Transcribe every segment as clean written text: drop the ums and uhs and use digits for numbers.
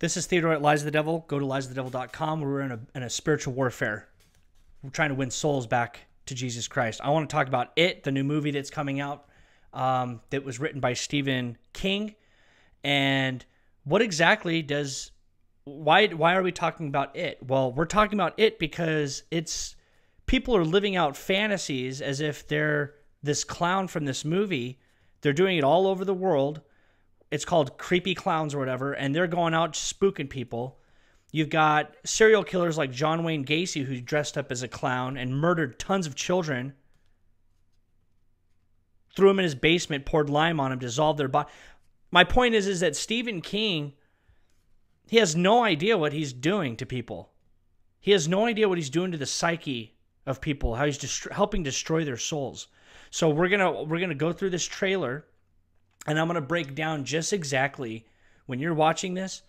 This is Theodore at Lies of the Devil. Go to liesofthedevil.com. We're in a spiritual warfare. We're trying to win souls back to Jesus Christ. I want to talk about It, the new movie that's coming out that was written by Stephen King. And what exactly does... Why are we talking about It? Well, we're talking about It because people are living out fantasies as if they're this clown from this movie. They're doing it all over the world. It's called Creepy Clowns or whatever, and they're going out spooking people. You've got serial killers like John Wayne Gacy, who dressed up as a clown and murdered tons of children, threw them in his basement, poured lime on them, dissolved their body. My point is that Stephen King, he has no idea what he's doing to people. He has no idea what he's doing to the psyche of people, how he's helping destroy their souls. So we're gonna go through this trailer, and I'm going to break down just exactly, when you're watching this,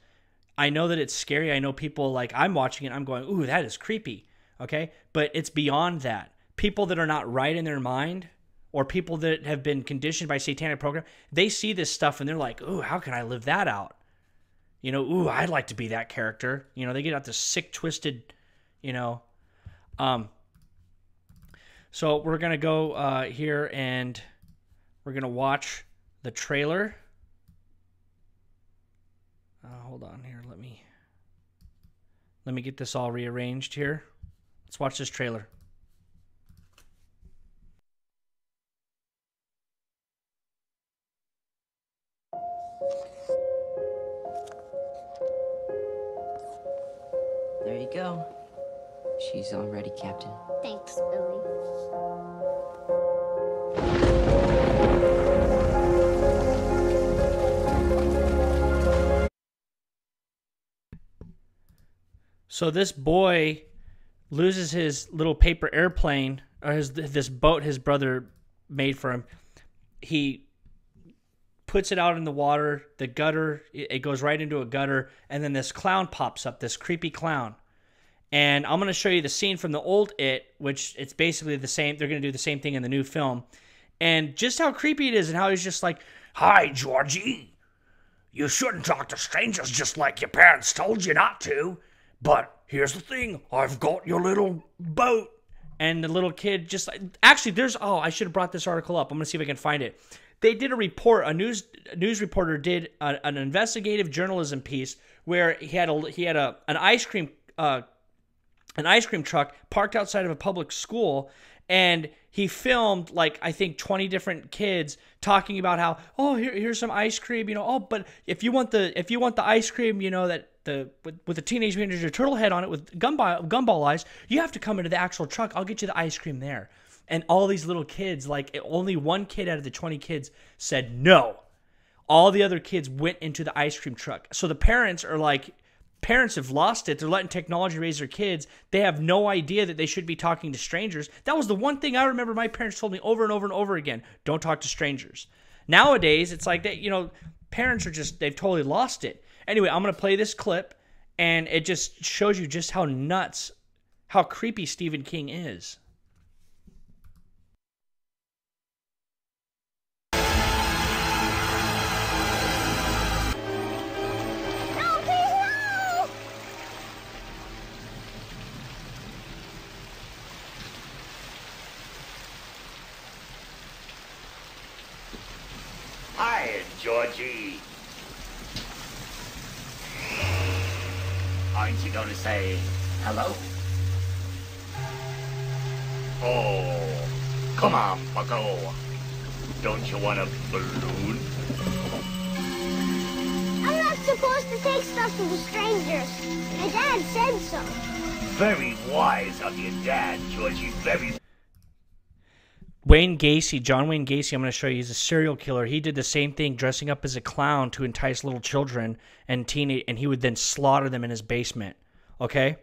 I know that it's scary. I know people, like, I'm watching it, I'm going, ooh, that is creepy, okay? But it's beyond that. People that are not right in their mind, or people that have been conditioned by satanic program, they see this stuff and they're like, ooh, how can I live that out? You know, ooh, I'd like to be that character. You know, they get out this sick, twisted, you know. So we're going to go here and we're going to watch the trailer. Hold on here. Let me get this all rearranged here. Let's watch this trailer. There you go. She's all ready, Captain. Thanks, Billy. So this boy loses his little paper airplane, or this boat his brother made for him. He puts it out in the water, the gutter, it goes right into a gutter, and then this clown pops up, this creepy clown. And I'm going to show you the scene from the old It, which it's basically the same. They're going to do the same thing in the new film. And just how creepy it is and how he's just like, "Hi, Georgie. You shouldn't talk to strangers just like your parents told you not to. But here's the thing, I've got your little boat." And the little kid just like, actually, I should have brought this article up. I'm going to see if I can find it. They did a report, a news reporter did an investigative journalism piece where he had an ice cream truck parked outside of a public school, and he filmed, like, I think 20 different kids talking about how, oh, here's some ice cream, you know, oh, but if you want the ice cream, you know, that with the Teenage Mutant Ninja Turtle head on it with gumball eyes, you have to come into the actual truck. I'll get you the ice cream there. And all these little kids, like, only one kid out of the 20 kids said no. All the other kids went into the ice cream truck. So the parents are like, parents have lost it. They're letting technology raise their kids. They have no idea that they should be talking to strangers. That was the one thing I remember my parents told me over and over and over again. Don't talk to strangers. Nowadays, it's like that, you know, parents are just, they've totally lost it. Anyway, I'm going to play this clip, and it just shows you just how nuts, how creepy Stephen King is. Hi, Georgie. Aren't you going to say hello? Oh, come on, bucko. Don't you want a balloon? I'm not supposed to take stuff from the strangers. My dad said so. Very wise of your dad, Georgie. Very. John Wayne Gacy, I'm going to show you, he's a serial killer. He did the same thing, dressing up as a clown to entice little children and he would then slaughter them in his basement. Okay?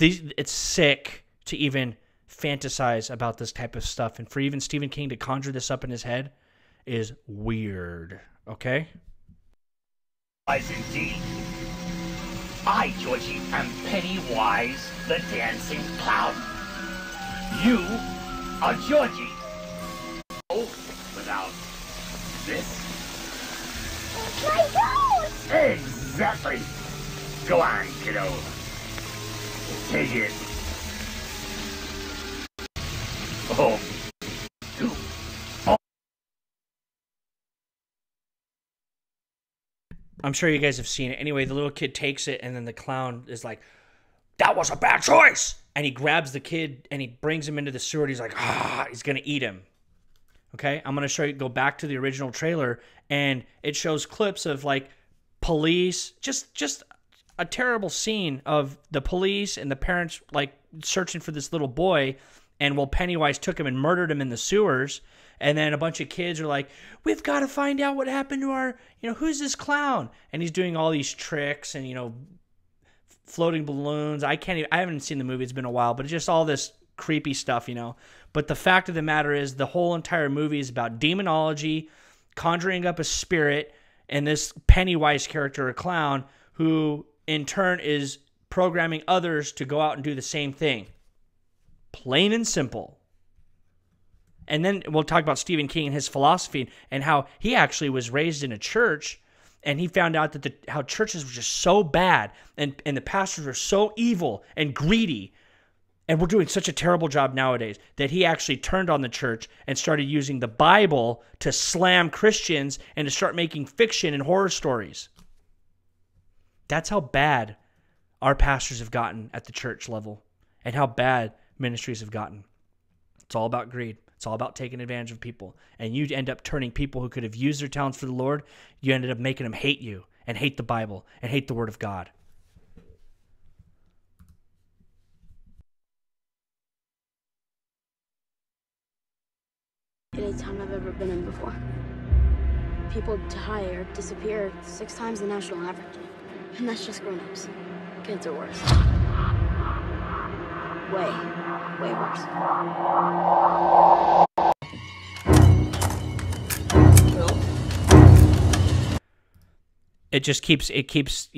It's sick to even fantasize about this type of stuff. And for even Stephen King to conjure this up in his head is weird. Okay? Wise indeed. I, Georgie, am Pennywise the Dancing Clown. You are Georgie. Oh, without this? My goat! Exactly. Go on, kiddo. Take it. Oh. I'm sure you guys have seen it. Anyway, the little kid takes it, and then the clown is like, that was a bad choice. And he grabs the kid, and he brings him into the sewer, and he's like, he's going to eat him. Okay, I'm going to show you, go back to the original trailer, and it shows clips of, like, police, just a terrible scene of the police and the parents, like, searching for this little boy, and Pennywise took him and murdered him in the sewers. And then a bunch of kids are like, we've got to find out what happened to our, who's this clown? And he's doing all these tricks and, floating balloons. I haven't seen the movie. It's been a while, but it's just all this creepy stuff, But the fact of the matter is the whole entire movie is about demonology, conjuring up a spirit, and this Pennywise character, a clown, who in turn is programming others to go out and do the same thing. Plain and simple. And then we'll talk about Stephen King and his philosophy and how he actually was raised in a church, and he found out that how churches were just so bad and the pastors were so evil and greedy, and we're doing such a terrible job nowadays, that he actually turned on the church and started using the Bible to slam Christians and to start making fiction and horror stories. That's how bad our pastors have gotten at the church level and how bad ministries have gotten. It's all about greed. It's all about taking advantage of people. And you end up turning people who could have used their talents for the Lord, you ended up making them hate you and hate the Bible and hate the Word of God. Any time I've ever been in before. People die or disappear 6 times the national average. And that's just grown-ups. Kids are worse. Way worse. It keeps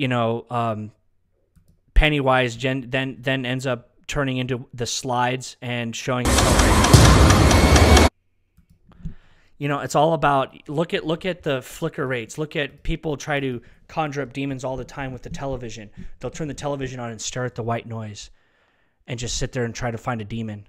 Pennywise then ends up turning into the slides and showing itself. It's all about, look at the flicker rates. Look at people try to conjure up demons all the time with the television. They'll turn the television on and stare at the white noise and just sit there and try to find a demon.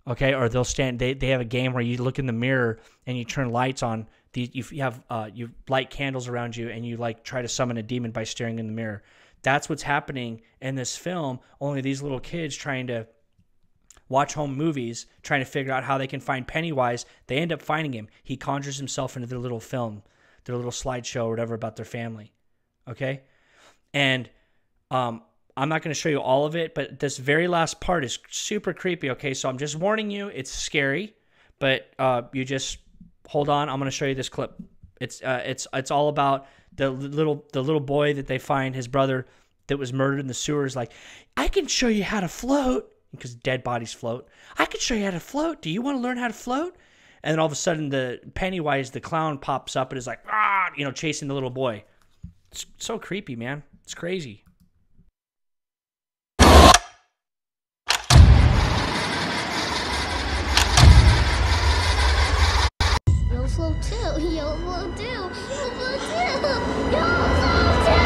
Okay? Or they'll stand, they have a game where you look in the mirror and you turn lights on. You light candles around you and you try to summon a demon by staring in the mirror. That's what's happening in this film. Only these little kids trying to watch home movies, trying to figure out how they can find Pennywise. They end up finding him. He conjures himself into their little film, their little slideshow or whatever about their family. Okay? And I'm not going to show you all of it, but this very last part is super creepy. Okay? So I'm just warning you, it's scary, but you just hold on. I'm going to show you this clip. It's all about the little boy that they find, his brother that was murdered in the sewers. Like, I can show you how to float, because dead bodies float. I can show you how to float. Do you want to learn how to float? And then all of a sudden, the Pennywise, the clown, pops up and is like, chasing the little boy. It's so creepy, man. It's crazy. You'll float too. You'll float too. You'll float too. You'll float too.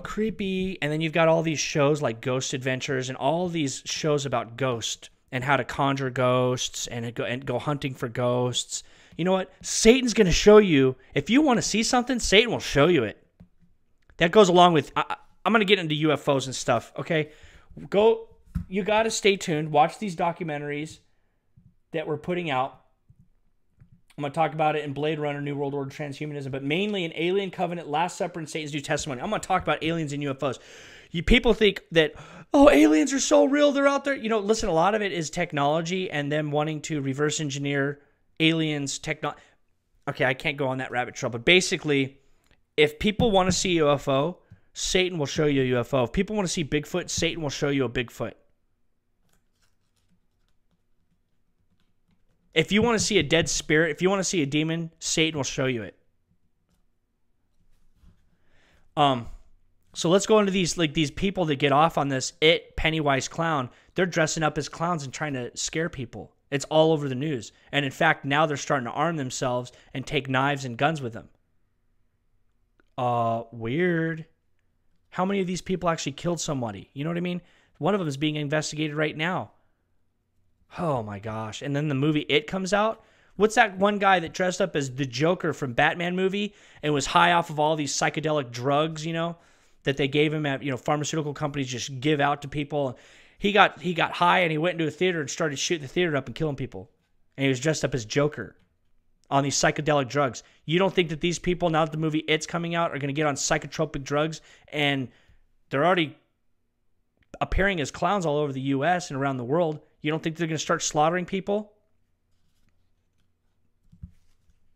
Creepy. And then you've got all these shows like Ghost Adventures and all these shows about ghosts and how to conjure ghosts and go hunting for ghosts. You know what? Satan's going to show you. If you want to see something, Satan will show you it. That goes along with, I'm going to get into UFOs and stuff, okay? You got to stay tuned. Watch these documentaries that we're putting out. I'm going to talk about it in Blade Runner, New World Order, Transhumanism, but mainly in Alien Covenant, Last Supper, and Satan's New Testimony. I'm going to talk about aliens and UFOs. People think that, aliens are so real, they're out there. Listen, a lot of it is technology and them wanting to reverse engineer aliens, technology. Okay, I can't go on that rabbit trail, but basically, if people want to see a UFO, Satan will show you a UFO. If people want to see Bigfoot, Satan will show you a Bigfoot. If you want to see a dead spirit, if you want to see a demon, Satan will show you it. So let's go into these people that get off on this Pennywise clown. They're dressing up as clowns and trying to scare people. It's all over the news. And in fact, now they're starting to arm themselves and take knives and guns with them. Weird. How many of these people actually killed somebody? You know what I mean? One of them is being investigated right now. Oh my gosh. And then the movie It comes out. What's that one guy that dressed up as the Joker from Batman movie and was high off of all these psychedelic drugs, you know, that they gave him at, you know, pharmaceutical companies just give out to people. He got high and he went into a theater and started shooting the theater up and killing people. And he was dressed up as Joker on these psychedelic drugs. You don't think that these people, now that the movie It's coming out, are going to get on psychotropic drugs, and they're already appearing as clowns all over the U.S. and around the world? You don't think they're going to start slaughtering people?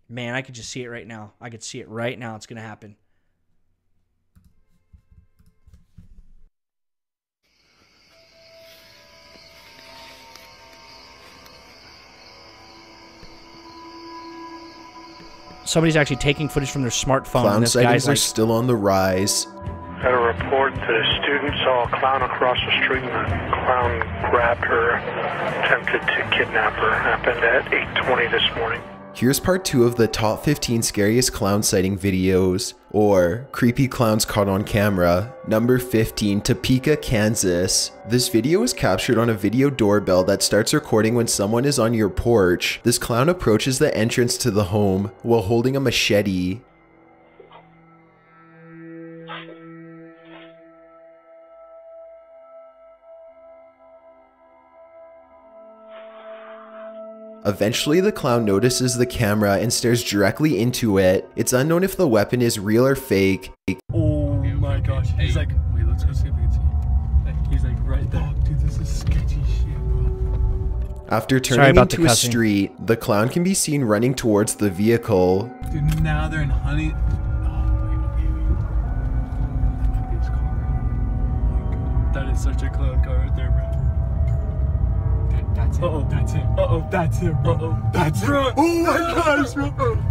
Man, I could just see it right now. I could see it right now. It's going to happen. Somebody's actually taking footage from their smartphone. Clown This sightings guy's are still on the rise. Had a report that a student saw a clown across the street and the clown grabbed her, attempted to kidnap her. Happened at 8:20 this morning. Here's part 2 of the top 15 scariest clown sighting videos, or creepy clowns caught on camera. Number 15, Topeka, Kansas. This video is captured on a video doorbell that starts recording when someone is on your porch. This clown approaches the entrance to the home while holding a machete. Eventually, the clown notices the camera and stares directly into it. It's unknown if the weapon is real or fake. Oh my gosh. He's like, wait, let's go see if we can see. He's like right there. Oh, dude, this is sketchy shit, bro. After turning into a street, the clown can be seen running towards the vehicle. Dude, now they're in honey. Oh, wait. That might be his car. Oh my God. That is such a clown car right there, bro. That's him. Uh-oh, that's him. Uh-oh, that's him, bro. Uh-oh, that's him. Bro. Oh my gosh, bro.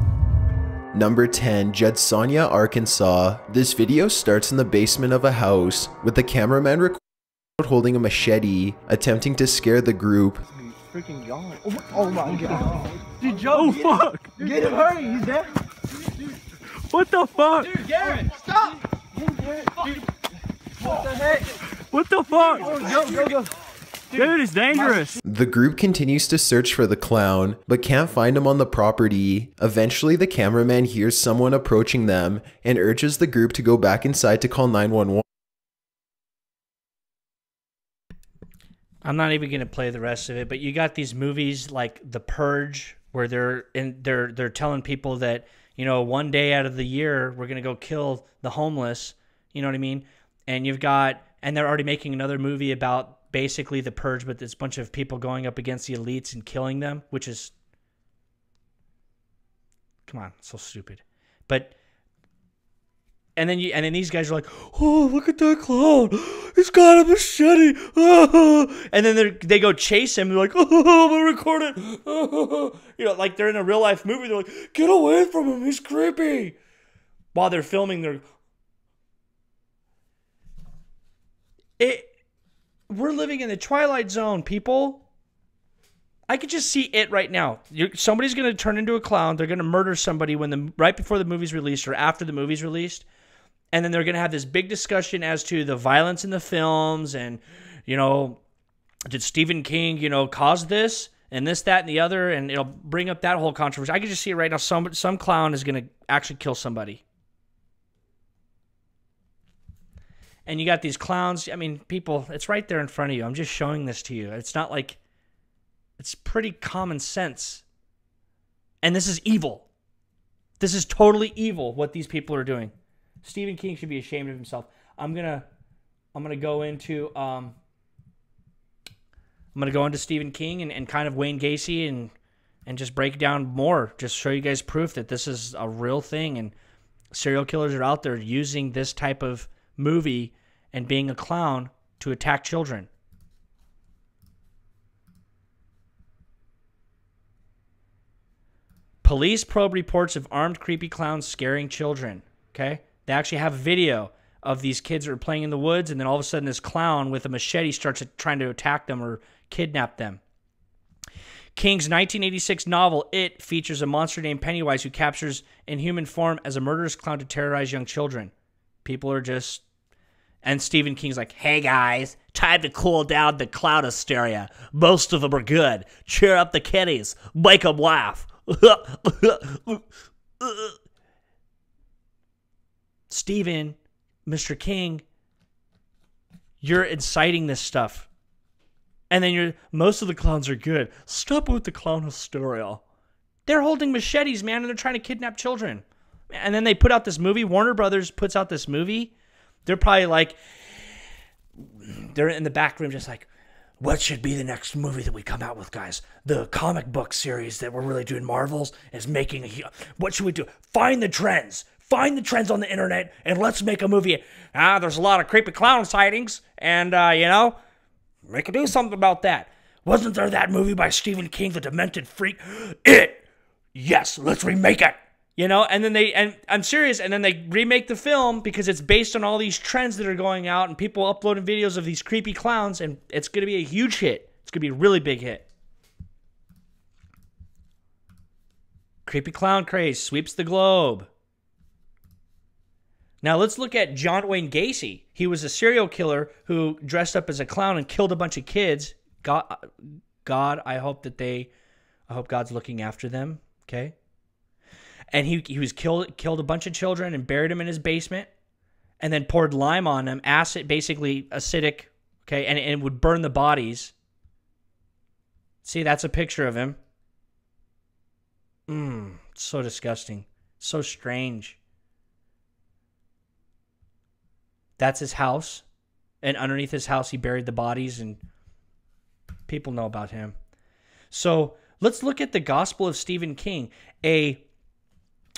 Number 10, Judsonia, Arkansas. This video starts in the basement of a house, with the cameraman recording holding a machete, attempting to scare the group. Freaking gone. Oh my God. Dude, Joe, oh fuck. Get him, hurry, he's there. What the fuck? Dude, Garrett, stop. Dude, what the heck? What the fuck? Oh, go. Dude, it's dangerous. The group continues to search for the clown, but can't find him on the property. Eventually, the cameraman hears someone approaching them and urges the group to go back inside to call 911. I'm not even going to play the rest of it, but you got these movies like The Purge, where they're telling people that, you know, one day out of the year we're going to go kill the homeless. You know what I mean? And they're already making another movie about basically The Purge, but it's a bunch of people going up against the elites and killing them, which is, come on, so stupid. But and then these guys are like, oh, look at that clown, he's got a machete, oh. And then they go chase him. They're like, oh, I'm gonna record it, oh. You know, like they're in a real life movie. They're like, get away from him, he's creepy. While they're filming we're living in the Twilight Zone, people. I could just see it right now. Somebody's going to turn into a clown. They're going to murder somebody right before the movie's released or after the movie's released. And then they're going to have this big discussion as to the violence in the films and, you know, did Stephen King, you know, cause this and this, that, and the other, and it'll bring up that whole controversy. I can just see it right now. Some clown is going to actually kill somebody. And you got these clowns. I mean, people, it's right there in front of you. I'm just showing this to you. It's not like, it's pretty common sense. And this is evil. This is totally evil what these people are doing. Stephen King should be ashamed of himself. I'm gonna go into Stephen King and kind of Wayne Gacy and just break down more. Just show you guys proof that this is a real thing and serial killers are out there using this type of movie and being a clown to attack children. Police probe reports of armed creepy clowns scaring children. Okay? They actually have a video of these kids that are playing in the woods, and then all of a sudden this clown with a machete starts trying to attack them or kidnap them. King's 1986 novel, It, features a monster named Pennywise who captures in human form as a murderous clown to terrorize young children. People are just... And Stephen King's like, hey guys, time to cool down the clown hysteria. Most of them are good. Cheer up the kiddies. Make them laugh. Stephen, Mr. King, you're inciting this stuff. And then most of the clowns are good. Stop with the clown hysteria. They're holding machetes, man, and they're trying to kidnap children. And then they put out this movie. Warner Brothers puts out this movie. They're probably like, they're in the back room just like, what should be the next movie that we come out with, guys? The comic book series that we're really doing, Marvel's, is making what should we do? Find the trends. Find the trends on the internet, and let's make a movie. There's a lot of creepy clown sightings, and, we could do something about that. Wasn't there that movie by Stephen King, The Demented Freak? It! Yes, let's remake it. And then and I'm serious, and then they remake the film because it's based on all these trends that are going out and people uploading videos of these creepy clowns, and it's going to be a huge hit. It's going to be a really big hit. Creepy clown craze sweeps the globe. Now let's look at John Wayne Gacy. He was a serial killer who dressed up as a clown and killed a bunch of kids. God, I hope God's looking after them, okay? And he was killed a bunch of children and buried them in his basement, and then poured lime on them, acid, basically acidic, okay, and it would burn the bodies. See, that's a picture of him. So disgusting, so strange. That's his house, and underneath his house he buried the bodies, and people know about him. So let's look at the Gospel of Stephen King. A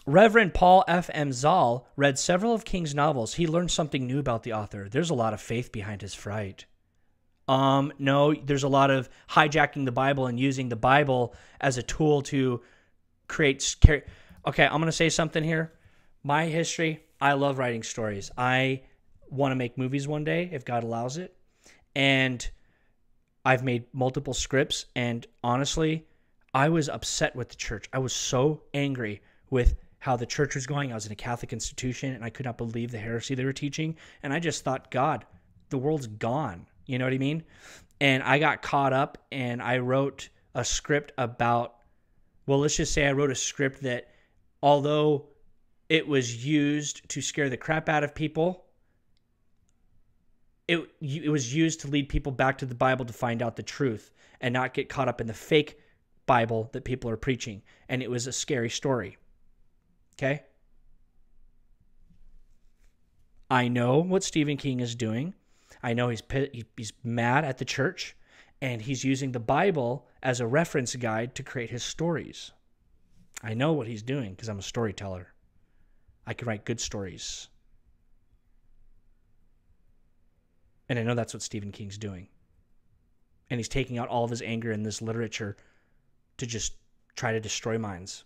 Reverend Paul F. M. Zoll read several of King's novels. He learned something new about the author. There's a lot of faith behind his fright. No, there's a lot of hijacking the Bible and using the Bible as a tool to create... Okay, I'm going to say something here. My history, I love writing stories. I want to make movies one day, if God allows it. And I've made multiple scripts, and honestly, I was upset with the church. I was so angry with how the church was going. I was in a Catholic institution, and I could not believe the heresy they were teaching. And I just thought, God, the world's gone. You know what I mean? And I got caught up, and I wrote a script about, well, let's just say I wrote a script that, although it was used to scare the crap out of people, it was used to lead people back to the Bible to find out the truth and not get caught up in the fake Bible that people are preaching. And it was a scary story. Okay? I know what Stephen King is doing. I know he's mad at the church, and he's using the Bible as a reference guide to create his stories. I know what he's doing because I'm a storyteller. I can write good stories. And I know that's what Stephen King's doing. And he's taking out all of his anger in this literature to just try to destroy minds.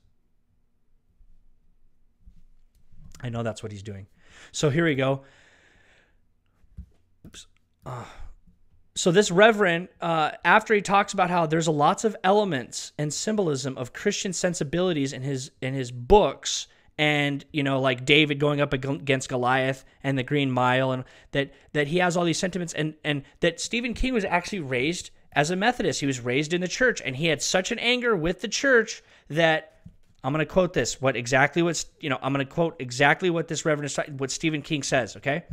I know that's what he's doing. So here we go. Oops. So this reverend, after he talks about how there's lots of elements and symbolism of Christian sensibilities in his books, and like David going up against Goliath and the Green Mile, and that he has all these sentiments, and that Stephen King was actually raised as a Methodist. He was raised in the church, and he had such an anger with the church that I'm going to quote this. I'm going to quote exactly what this reverend, what Stephen King says. Okay.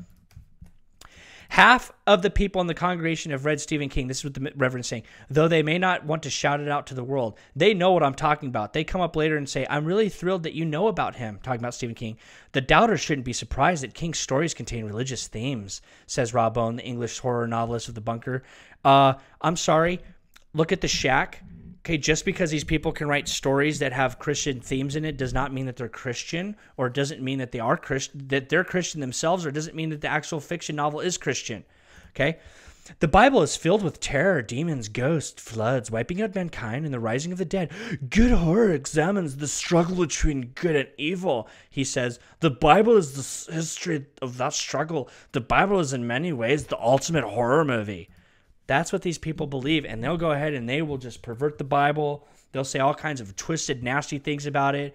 Half of the people in the congregation have read Stephen King. This is what the reverend is saying. Though they may not want to shout it out to the world, they know what I'm talking about. They come up later and say, I'm really thrilled that you know about him, talking about Stephen King. The doubters shouldn't be surprised that King's stories contain religious themes, says Rob Bone, the English horror novelist of The Bunker. I'm sorry. Look at The Shack. Okay, just because these people can write stories that have Christian themes in it does not mean that they're Christian, or doesn't mean that they are Christian, that they're Christian themselves, or doesn't mean that the actual fiction novel is Christian. Okay? The Bible is filled with terror, demons, ghosts, floods, wiping out mankind, and the rising of the dead. Good horror examines the struggle between good and evil. He says, the Bible is the history of that struggle. The Bible is in many ways the ultimate horror movie. That's what these people believe, and they'll go ahead and they will just pervert the Bible. They'll say all kinds of twisted, nasty things about it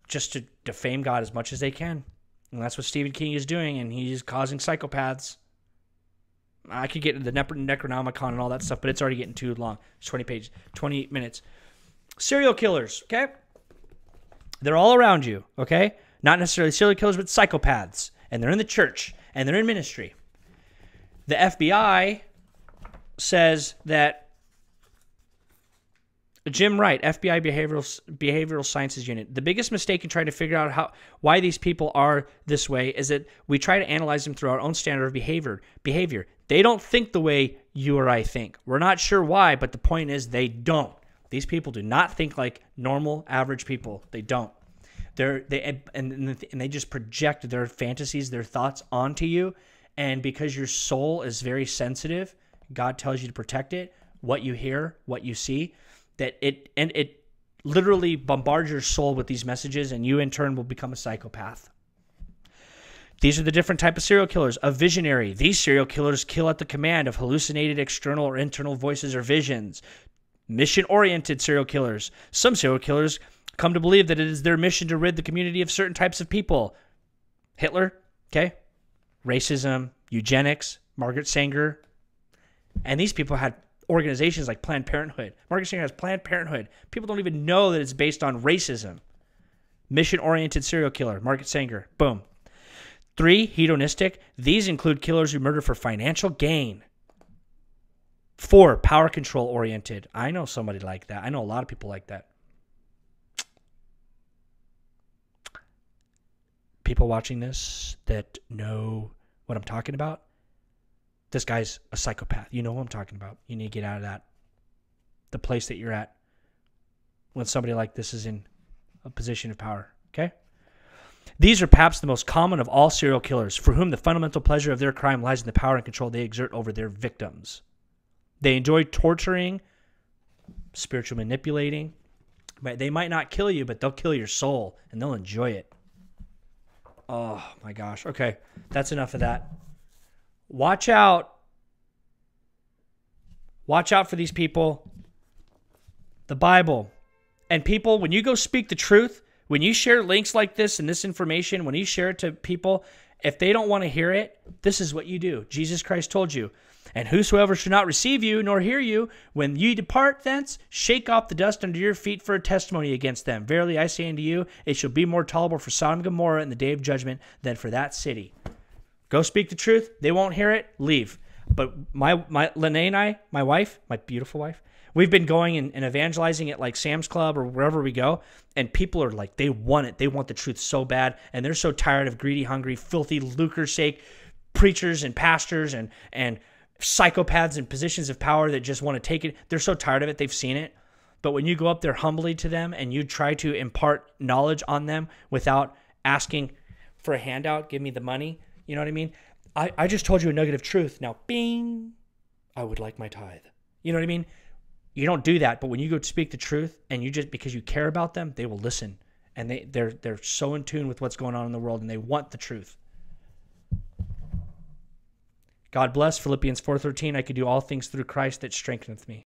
just to defame God as much as they can. And that's what Stephen King is doing, and he's causing psychopaths. I could get into the Necronomicon and all that stuff, but it's already getting too long. It's 20 pages, 20 minutes. Serial killers, okay? They're all around you, okay? Not necessarily serial killers, but psychopaths. And they're in the church, and they're in ministry. The FBI says that Jim Wright, FBI Behavioral Sciences Unit, the biggest mistake in trying to figure out why these people are this way is that we try to analyze them through our own standard of behavior. They don't think the way you or I think. We're not sure why, but the point is they don't. These people do not think like normal, average people. They don't. They just project their fantasies, their thoughts onto you. And because your soul is very sensitive, God tells you to protect it, what you hear, what you see, that it literally bombards your soul with these messages, and you in turn will become a psychopath. These are the different type of serial killers. A visionary. These serial killers kill at the command of hallucinated external or internal voices or visions. Mission-oriented serial killers. Some serial killers come to believe that it is their mission to rid the community of certain types of people. Hitler, okay? Racism, eugenics, Margaret Sanger. And these people had organizations like Planned Parenthood. Margaret Sanger has Planned Parenthood. People don't even know that it's based on racism. Mission-oriented serial killer, Margaret Sanger. Boom. 3, hedonistic. These include killers who murder for financial gain. 4, power control oriented. I know somebody like that. I know a lot of people like that. People watching this that know what I'm talking about, this guy's a psychopath. You know what I'm talking about. You need to get out of that. The place that you're at when somebody like this is in a position of power. Okay? These are perhaps the most common of all serial killers, for whom the fundamental pleasure of their crime lies in the power and control they exert over their victims. They enjoy torturing, spiritual manipulating. They might not kill you, but they'll kill your soul, and they'll enjoy it. Oh, my gosh. Okay, that's enough of that. Watch out. Watch out for these people. The Bible. And people, when you go speak the truth, when you share links like this and this information, when you share it to people, if they don't want to hear it, this is what you do. Jesus Christ told you. And whosoever shall not receive you nor hear you, when ye depart thence, shake off the dust under your feet for a testimony against them. Verily I say unto you, it shall be more tolerable for Sodom and Gomorrah in the day of judgment than for that city. Go speak the truth. They won't hear it. Leave. But my Lene and I, my wife, my beautiful wife, we've been going and evangelizing at like Sam's Club or wherever we go, and people are like, they want it. They want the truth so bad, and they're so tired of greedy, hungry, filthy, lucre's sake preachers and pastors and psychopaths in positions of power that just want to take it. They're so tired of it. They've seen it. But when you go up there humbly to them and you try to impart knowledge on them without asking for a handout, give me the money, you know what I mean? I just told you a nugget of truth. Now, bing, I would like my tithe. You know what I mean? You don't do that. But when you go to speak the truth and you just, because you care about them, they will listen. And they're so in tune with what's going on in the world, and they want the truth. God bless. Philippians 4:13, I can do all things through Christ that strengtheneth me.